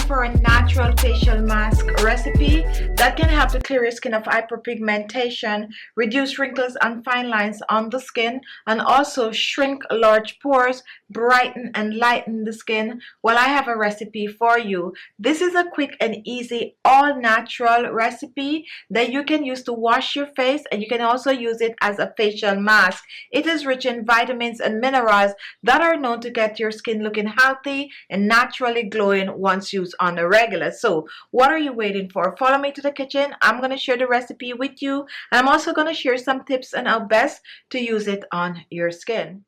for a natural facial mask recipe that can help to clear your skin of hyperpigmentation, reduce wrinkles and fine lines on the skin, and also shrink large pores, brighten and lighten the skin? Well, I have a recipe for you. This is a quick and easy all-natural recipe that you can use to wash your face, and you can also use it as a facial mask. It is rich in vitamins and minerals that are known to get your skin looking healthy and naturally glowing once used on a regular. So what are you waiting for? Follow me to the kitchen. I'm going to share the recipe with you, and I'm also going to share some tips on how best to use it on your skin.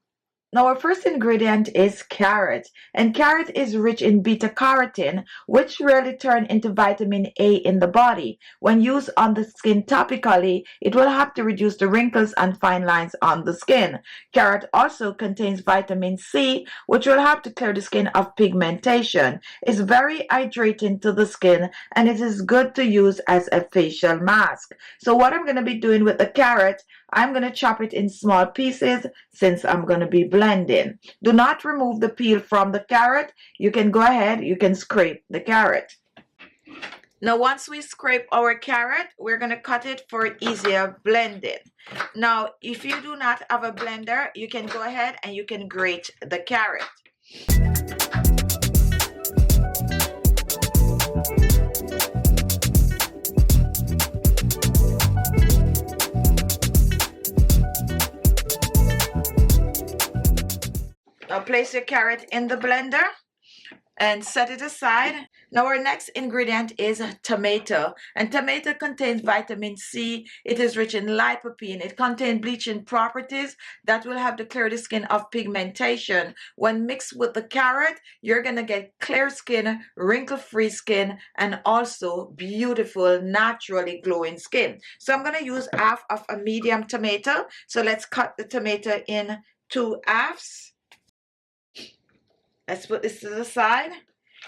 Now, our first ingredient is carrot, and carrot is rich in beta carotene, which really turn into vitamin A in the body. When used on the skin topically, it will help to reduce the wrinkles and fine lines on the skin. Carrot also contains vitamin C, which will help to clear the skin of pigmentation. It's very hydrating to the skin, and it is good to use as a facial mask. So what I'm going to be doing with the carrot, I'm going to chop it in small pieces since I'm going to be blending. Do not remove the peel from the carrot. You can go ahead, you can scrape the carrot. Now, once we scrape our carrot, we're going to cut it for easier blending. Now, if you do not have a blender, you can go ahead and you can grate the carrot. Now place your carrot in the blender and set it aside. Now our next ingredient is tomato, and tomato contains vitamin C. It is rich in lycopene. It contains bleaching properties that will help to clear the skin of pigmentation. When mixed with the carrot, you're gonna get clear skin, wrinkle-free skin, and also beautiful, naturally glowing skin. So I'm gonna use half of a medium tomato. So let's cut the tomato in 2 halves. Let's put this to the side.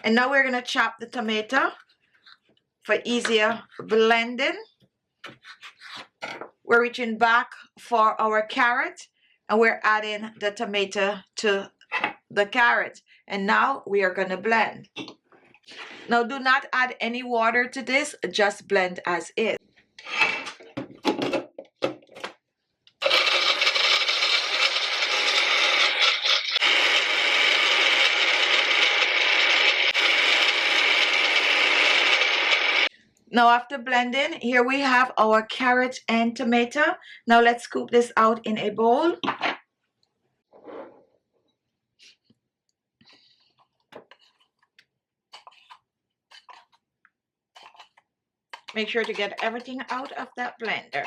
And now we're going to chop the tomato for easier blending. We're reaching back for our carrot, and we're adding the tomato to the carrot. And now we are going to blend. Now do not add any water to this, just blend as is. Now after blending, here we have our carrot and tomato. Now let's scoop this out in a bowl. Make sure to get everything out of that blender.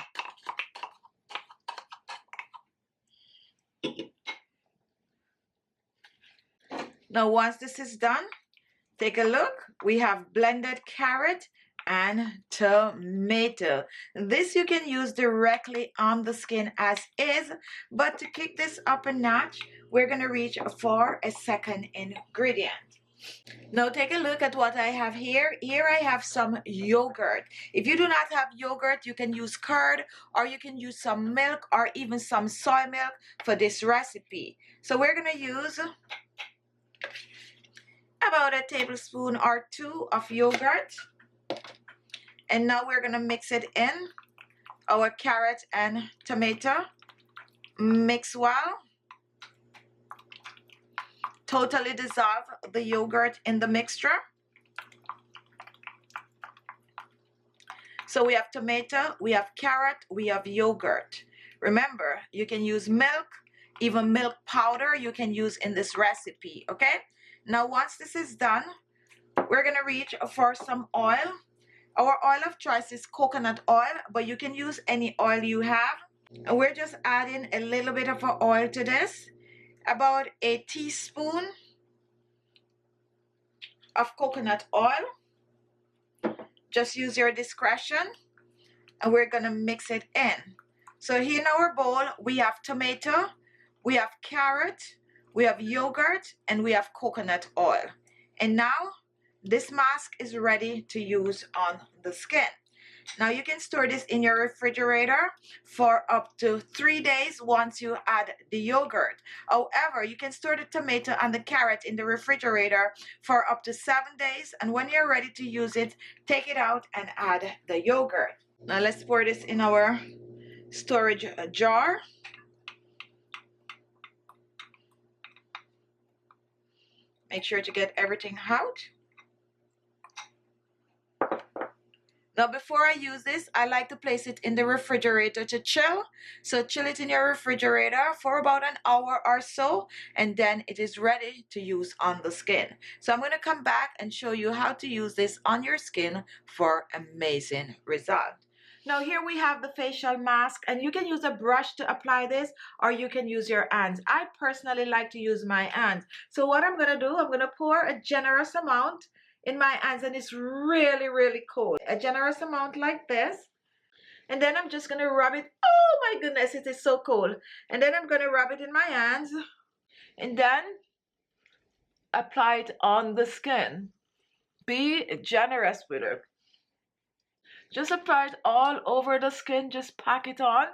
Now once this is done, take a look. We have blended carrot and tomato. This you can use directly on the skin as is, but to kick this up a notch, we're going to reach for a second ingredient. Now take a look at what I have here. Here I have some yogurt. If you do not have yogurt, you can use curd, or you can use some milk or even some soy milk for this recipe. So we're going to use about a tablespoon or 2 of yogurt. And now we're going to mix it in, our carrot and tomato. Mix well. Totally dissolve the yogurt in the mixture. So we have tomato, we have carrot, we have yogurt. Remember, you can use milk, even milk powder you can use in this recipe, okay? Now once this is done, we're going to reach for some oil. Our oil of choice is coconut oil, but you can use any oil you have. And we're just adding a little bit of oil to this. About a teaspoon of coconut oil. Just use your discretion. And we're going to mix it in. So here in our bowl, we have tomato, we have carrot, we have yogurt, and we have coconut oil. And now this mask is ready to use on the skin. Now you can store this in your refrigerator for up to 3 days once you add the yogurt. However, you can store the tomato and the carrot in the refrigerator for up to 7 days, and when you're ready to use it, take it out and add the yogurt. Now let's pour this in our storage jar. Make sure to get everything out. Now before I use this, I like to place it in the refrigerator to chill. So chill it in your refrigerator for about an hour or so, and then it is ready to use on the skin. So I'm going to come back and show you how to use this on your skin for amazing result. Now here we have the facial mask, and you can use a brush to apply this, or you can use your hands. I personally like to use my hands. So what I'm going to do, I'm going to pour a generous amount in my hands, and it's really cold. A generous amount like this, and then I'm just going to rub it. Oh my goodness, it is so cold. And then I'm going to rub it in my hands and then apply it on the skin. Be generous with it. Just apply it all over the skin. Just pack it on.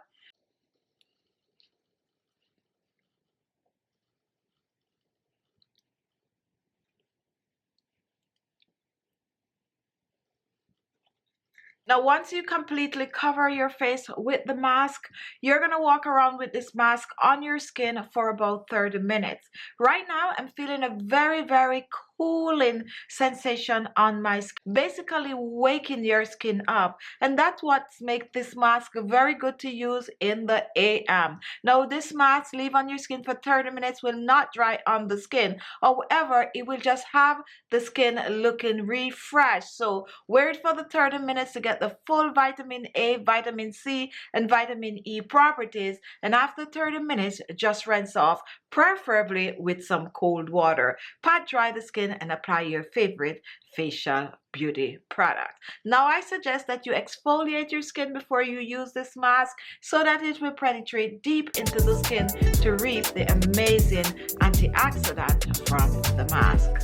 Now, once you completely cover your face with the mask, you're going to walk around with this mask on your skin for about 30 minutes. Right now, I'm feeling a very cooling sensation on my skin, basically waking your skin up. And that's what makes this mask very good to use in the AM. Now, this mask leave on your skin for 30 minutes will not dry on the skin. However, it will just have the skin looking refreshed. So wear it for the 30 minutes to get the full vitamin A, vitamin C, and vitamin E properties. And after 30 minutes, just rinse off, preferably with some cold water. Pat dry the skin and apply your favorite facial beauty product. Now I suggest that you exfoliate your skin before you use this mask so that it will penetrate deep into the skin to reap the amazing antioxidant from the mask.